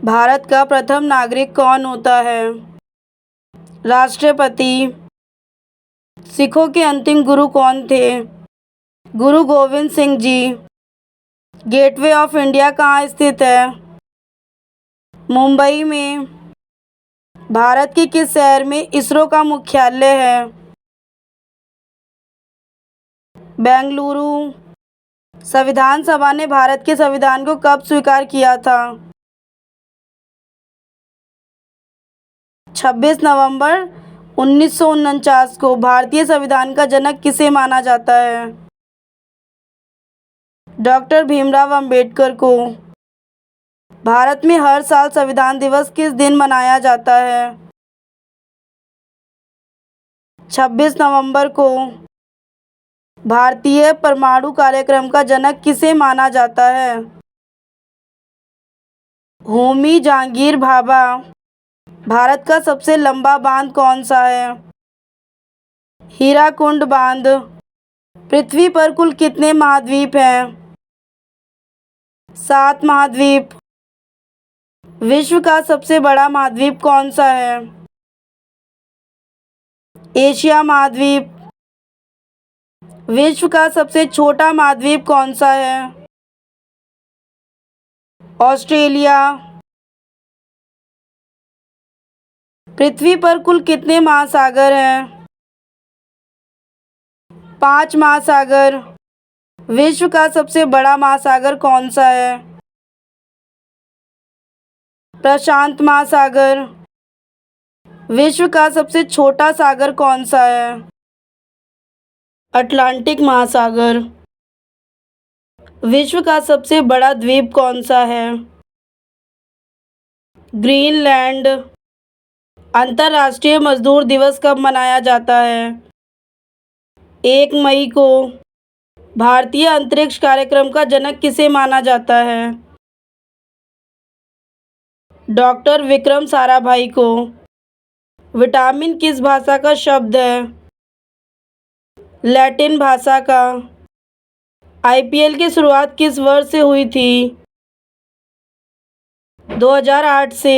भारत का प्रथम नागरिक कौन होता है? राष्ट्रपति। सिखों के अंतिम गुरु कौन थे? गुरु Govind Singh ji. Gateway of India कहाँ स्थित है? मुंबई में। भारत के किस शहर में इसरो का मुख्यालय है? बेंगलुरु। संविधान सभा ने भारत के संविधान को कब स्वीकार किया था? 26 नवंबर 1949 को। भारतीय संविधान का जनक किसे माना जाता है? डॉक्टर भीमराव अंबेडकर को। भारत में हर साल संविधान दिवस किस दिन मनाया जाता है? 26 नवंबर को। भारतीय परमाणु कार्यक्रम का जनक किसे माना जाता है? होमी जहांगीर भाभा। भारत का सबसे लंबा बांध कौन सा है? हीराकुंड बांध। पृथ्वी पर कुल कितने महाद्वीप हैं? 7 महाद्वीप। विश्व का सबसे बड़ा महाद्वीप कौन सा है? एशिया महाद्वीप। विश्व का सबसे छोटा महाद्वीप कौन सा है? ऑस्ट्रेलिया। पृथ्वी पर कुल कितने महासागर हैं? 5 महासागर। विश्व का सबसे बड़ा महासागर कौन सा है? प्रशांत महासागर। विश्व का सबसे छोटा सागर कौन सा है? अटलांटिक महासागर। विश्व का सबसे बड़ा द्वीप कौन सा है? ग्रीनलैंड। अंतर्राष्ट्रीय मजदूर दिवस कब मनाया जाता है? 1 मई को। भारतीय अंतरिक्ष कार्यक्रम का जनक किसे माना जाता है? डॉक्टर विक्रम साराभाई को। विटामिन किस भाषा का शब्द है? लैटिन भाषा का। आईपीएल की शुरुआत किस वर्ष से हुई थी? 2008 से।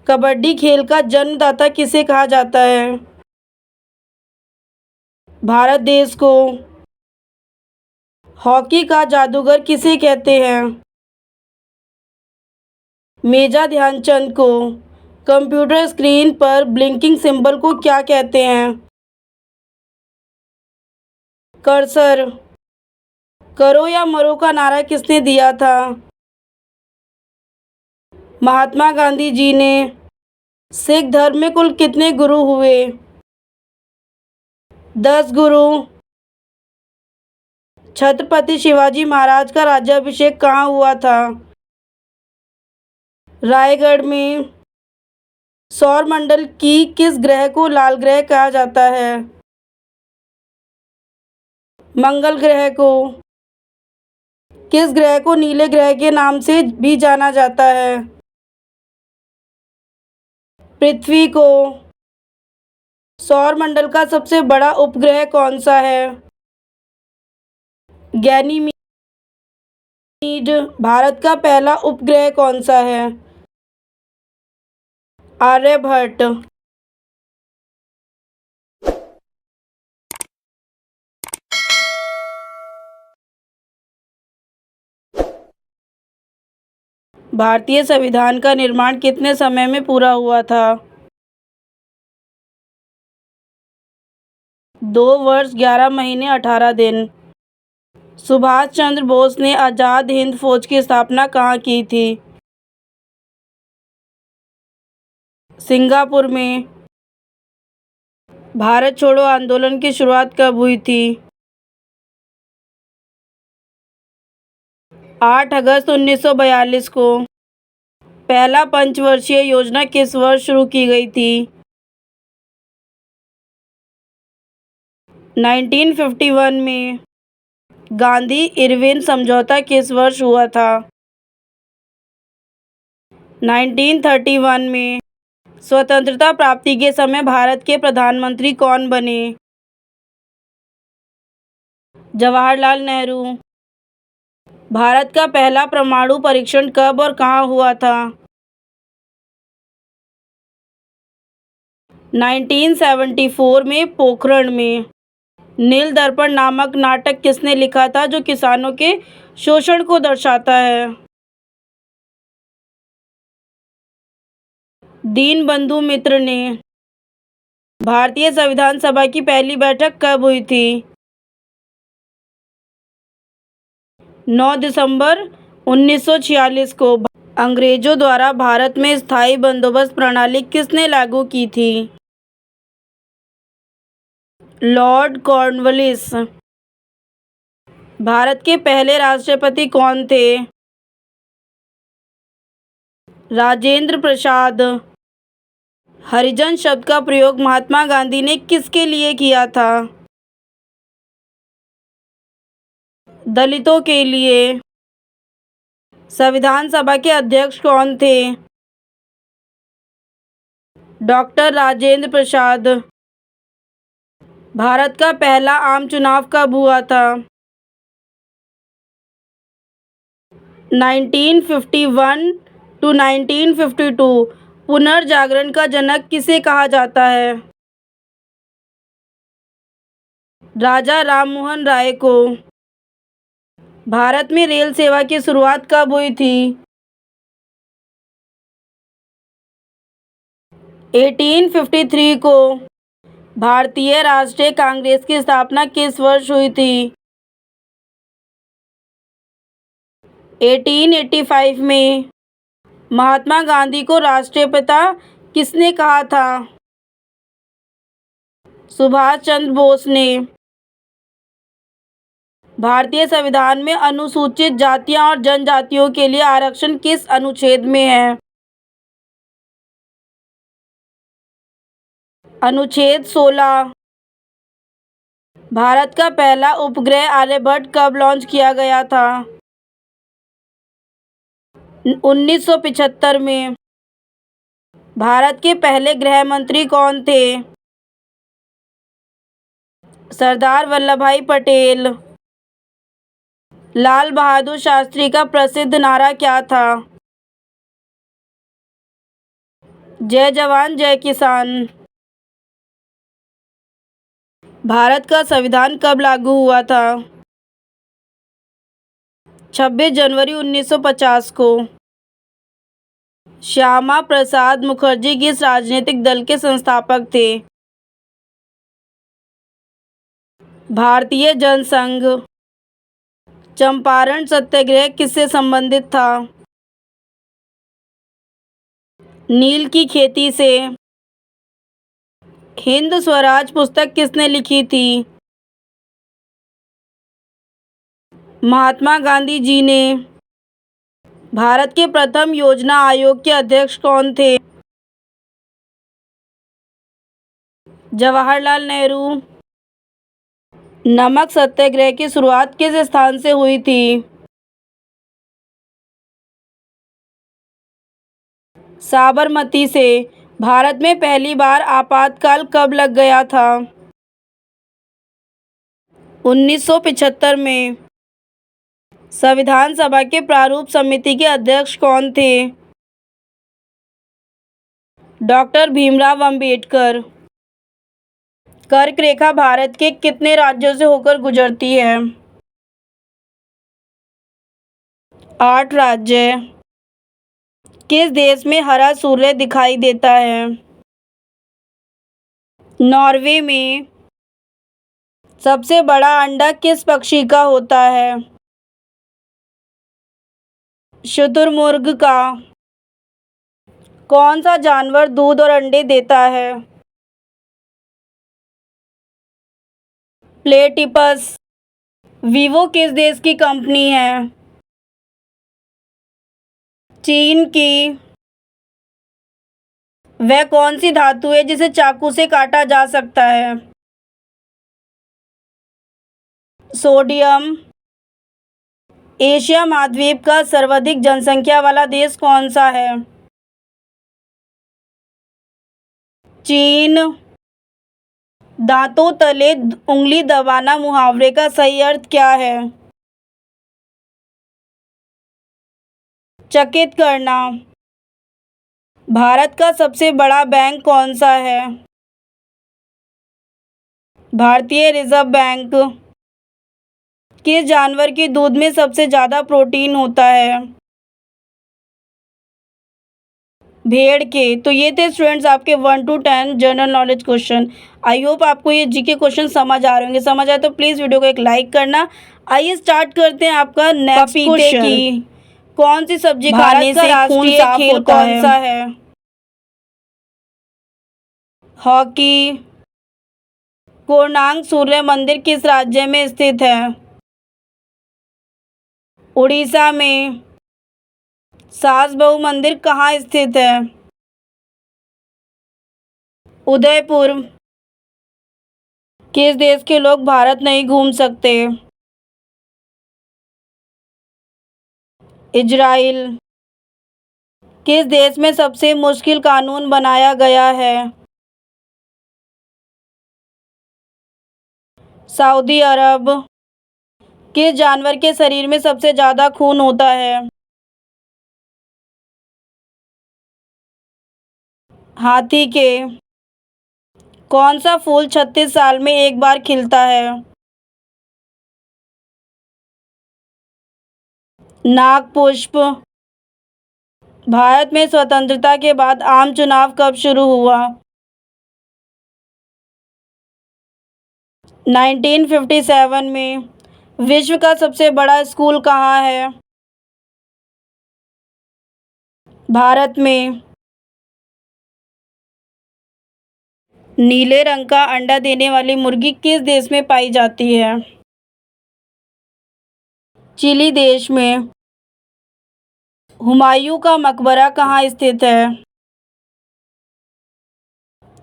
कबड्डी खेल का जन्मदाता किसे कहा जाता है? भारत देश को। हॉकी का जादूगर किसे कहते हैं? मेजर ध्यानचंद को। कंप्यूटर स्क्रीन पर ब्लिंकिंग सिंबल को क्या कहते हैं? कर्सर। करो या मरो का नारा किसने दिया था? महात्मा गांधी जी ने। सिख धर्म में कुल कितने गुरु हुए? 10 गुरु। छत्रपति शिवाजी महाराज का राज्याभिषेक कहाँ हुआ था? रायगढ़ में। सौर मंडल की किस ग्रह को लाल ग्रह कहा जाता है? मंगल ग्रह को। किस ग्रह को नीले ग्रह के नाम से भी जाना जाता है? पृथ्वी को। सौर मंडल का सबसे बड़ा उपग्रह कौन सा है? गैनीमीड। भारत का पहला उपग्रह कौन सा है? आर्यभट्ट। भारतीय संविधान का निर्माण कितने समय में पूरा हुआ था? 2 वर्ष 11 महीने 18 दिन। सुभाष चंद्र बोस ने आज़ाद हिंद फौज की स्थापना कहाँ की थी? सिंगापुर में। भारत छोड़ो आंदोलन की शुरुआत कब हुई थी? 8 अगस्त 1942 को। पहला पंचवर्षीय योजना किस वर्ष शुरू की गई थी? 1951 में। गांधी इरविन समझौता किस वर्ष हुआ था? 1931 में। स्वतंत्रता प्राप्ति के समय भारत के प्रधानमंत्री कौन बने? जवाहरलाल नेहरू। भारत का पहला परमाणु परीक्षण कब और कहाँ हुआ था? 1974 में पोखरण में। नील दर्पण नामक नाटक किसने लिखा था जो किसानों के शोषण को दर्शाता है? दीनबंधु मित्र ने। भारतीय संविधान सभा की पहली बैठक कब हुई थी? 9 दिसंबर 1946 को। अंग्रेजों द्वारा भारत में स्थायी बंदोबस्त प्रणाली किसने लागू की थी? Lord Cornwallis. भारत के पहले राष्ट्रपति कौन थे? राजेंद्र प्रसाद। हरिजन शब्द का प्रयोग महात्मा गांधी ने किसके लिए किया था? दलितों के लिए। संविधान सभा के अध्यक्ष कौन थे? डॉक्टर राजेंद्र प्रसाद। भारत का पहला आम चुनाव कब हुआ था? 1951 टू 1952। पुनर्जागरण का जनक किसे कहा जाता है? राजा राममोहन राय को। भारत में रेल सेवा की शुरुआत कब हुई थी? 1853 को। भारतीय राष्ट्रीय कांग्रेस की स्थापना किस वर्ष हुई थी? 1885 में। महात्मा गांधी को राष्ट्रीय पिता किसने कहा था? सुभाष चंद्र बोस ने। भारतीय संविधान में अनुसूचित जातियां और जनजातियों के लिए आरक्षण किस अनुच्छेद में है? अनुच्छेद 16। भारत का पहला उपग्रह आर्यभट्ट कब लॉन्च किया गया था? 1975 में। भारत के पहले गृह मंत्री कौन थे? सरदार वल्लभ भाई पटेल। लाल बहादुर शास्त्री का प्रसिद्ध नारा क्या था? जय जवान जय किसान। भारत का संविधान कब लागू हुआ था? 26 जनवरी 1950 को। श्यामा प्रसाद मुखर्जी किस राजनीतिक दल के संस्थापक थे? भारतीय जनसंघ। चंपारण सत्याग्रह किससे संबंधित था? नील की खेती से। हिंद स्वराज पुस्तक किसने लिखी थी? महात्मा गांधी जी ने। भारत के प्रथम योजना आयोग के अध्यक्ष कौन थे? जवाहरलाल नेहरू। नमक सत्याग्रह की शुरुआत किस स्थान से हुई थी? साबरमती से। भारत में पहली बार आपातकाल कब लग गया था? 1975 में। संविधान सभा के प्रारूप समिति के अध्यक्ष कौन थे? डॉक्टर भीमराव अंबेडकर। कर्क रेखा भारत के कितने राज्यों से होकर गुजरती है? 8 राज्य। किस देश में हरा सूर्य दिखाई देता है? नॉर्वे में। सबसे बड़ा अंडा किस पक्षी का होता है? शुतुरमुर्ग का। कौन सा जानवर दूध और अंडे देता है? प्लेटिपस। वीवो किस देश की कंपनी है? चीन की। वह कौन सी धातु है जिसे चाकू से काटा जा सकता है? सोडियम। एशिया महाद्वीप का सर्वाधिक जनसंख्या वाला देश कौन सा है? चीन। दांतों तले उंगली दबाना मुहावरे का सही अर्थ क्या है? चकित करना। भारत का सबसे बड़ा बैंक कौन सा है? भारतीय रिजर्व बैंक। किस जानवर के दूध में सबसे ज़्यादा प्रोटीन होता है? भेड़ के। तो ये थे स्टूडेंट्स आपके 1 to 10 general knowledge question. I hope आपको ये जीके क्वेश्चन समझ आ रहे होंगे। समझ आए तो प्लीज़ वीडियो को एक लाइक करना। आइए स्टार्ट करते हैं आपका नेक्स्ट क्वेश्चन की कौन सी सब्जी खाने से खून साफ होता है? कौन सा है? हॉकी। कोणार्क सूर्य मंदिर किस राज्य में स्थित है? उड़ीसा में। सास बहू मंदिर कहाँ स्थित है? उदयपुर। किस देश के लोग भारत नहीं घूम सकते? इजराइल। किस देश में सबसे मुश्किल कानून बनाया गया है? सऊदी अरब। किस जानवर के शरीर में सबसे ज़्यादा खून होता है? हाथी के। कौन सा फूल 36 साल में एक बार खिलता है? नागपुष्प। भारत में स्वतंत्रता के बाद आम चुनाव कब शुरू हुआ? 1957 में। विश्व का सबसे बड़ा स्कूल कहाँ है? भारत में। नीले रंग का अंडा देने वाली मुर्गी किस देश में पाई जाती है? चिली देश में। हुमायूं का मकबरा कहाँ स्थित है?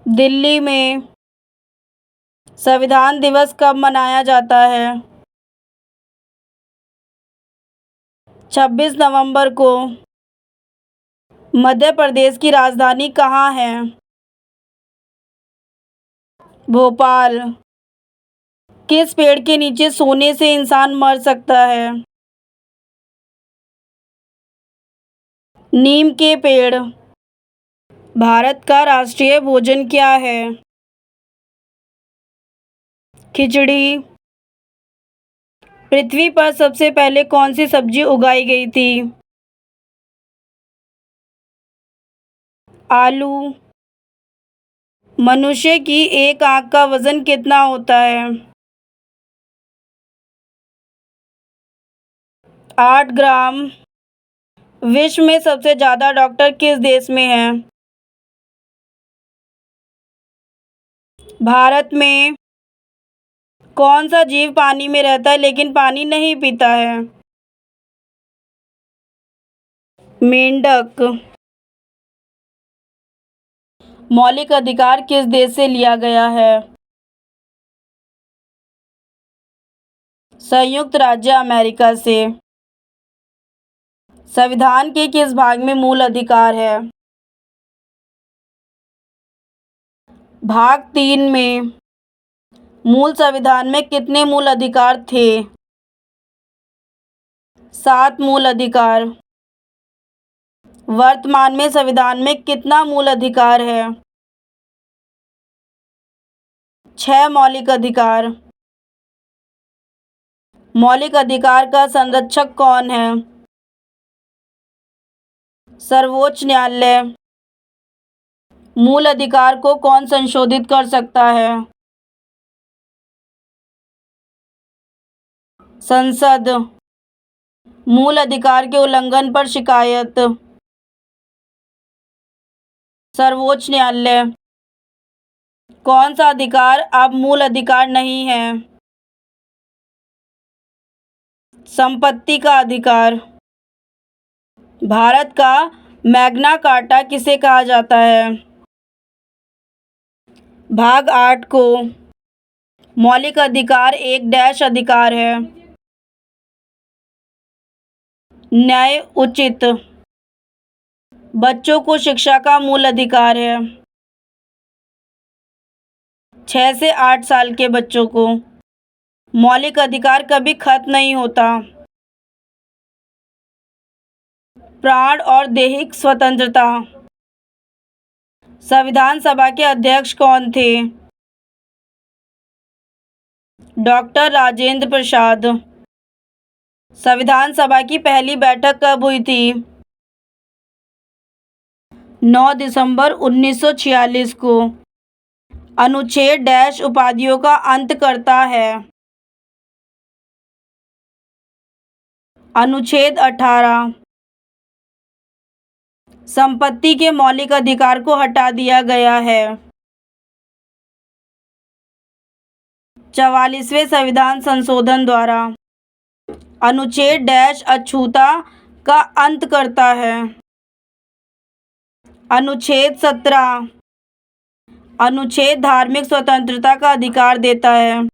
दिल्ली में। संविधान दिवस कब मनाया जाता है? 26 नवंबर को। मध्य प्रदेश की राजधानी कहाँ है? भोपाल। किस पेड़ के नीचे सोने से इंसान मर सकता है? नीम के पेड़। भारत का राष्ट्रीय भोजन क्या है? खिचड़ी। पृथ्वी पर सबसे पहले कौन सी सब्जी उगाई गई थी? आलू। मनुष्य की एक आंख का वजन कितना होता है? 8 ग्राम। विश्व में सबसे ज़्यादा डॉक्टर किस देश में हैं? भारत में। कौन सा जीव पानी में रहता है लेकिन पानी नहीं पीता है? मेंढक। मौलिक अधिकार किस देश से लिया गया है? संयुक्त राज्य अमेरिका से। संविधान के किस भाग में मूल अधिकार है? भाग 3 में। मूल संविधान में कितने मूल अधिकार थे? 7 मूल अधिकार। वर्तमान में संविधान में कितना मूल अधिकार है? 6 मौलिक अधिकार। मौलिक अधिकार का संरक्षक कौन है? सर्वोच्च न्यायालय। मूल अधिकार को कौन संशोधित कर सकता है? संसद। मूल अधिकार के उल्लंघन पर शिकायत। सर्वोच्च न्यायालय। कौन सा अधिकार अब मूल अधिकार नहीं है? संपत्ति का अधिकार। भारत का मैग्ना कार्टा किसे कहा जाता है? भाग 8 को। मौलिक अधिकार एक डैश अधिकार है। न्याय उचित। बच्चों को शिक्षा का मूल अधिकार है। 6 से 8 साल के बच्चों को। मौलिक अधिकार कभी खत्म नहीं होता। प्राण और दैहिक स्वतंत्रता। संविधान सभा के अध्यक्ष कौन थे? डॉक्टर राजेंद्र प्रसाद। संविधान सभा की पहली बैठक कब हुई थी? 9 दिसंबर 1946 को। अनुच्छेद डैश उपाधियों का अंत करता है? अनुच्छेद 18। संपत्ति के मौलिक अधिकार को हटा दिया गया है? 44वें संविधान संशोधन द्वारा। अनुच्छेद डैश अछूता का अंत करता है? अनुच्छेद 17। अनुच्छेद धार्मिक स्वतंत्रता का अधिकार देता है?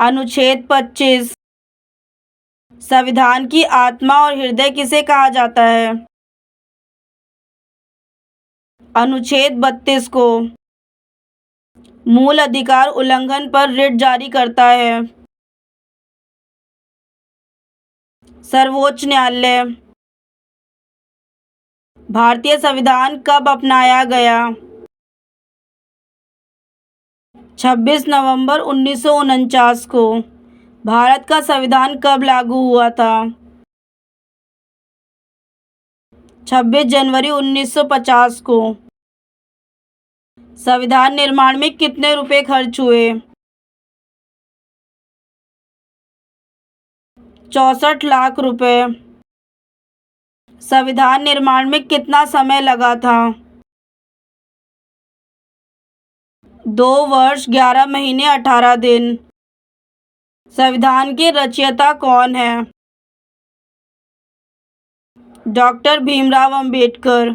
अनुच्छेद 25। संविधान की आत्मा और हृदय किसे कहा जाता है? अनुच्छेद 32 को। मूल अधिकार उल्लंघन पर रिट जारी करता है? सर्वोच्च न्यायालय। भारतीय संविधान कब अपनाया गया? 26 नवंबर 1949 को। भारत का संविधान कब लागू हुआ था? 26 जनवरी 1950 को। संविधान निर्माण में कितने रुपए खर्च हुए? 64 लाख रुपए। संविधान निर्माण में कितना समय लगा था? 2 वर्ष 11 महीने 18 दिन। संविधान के रचयिता कौन है? डॉक्टर भीमराव अंबेडकर।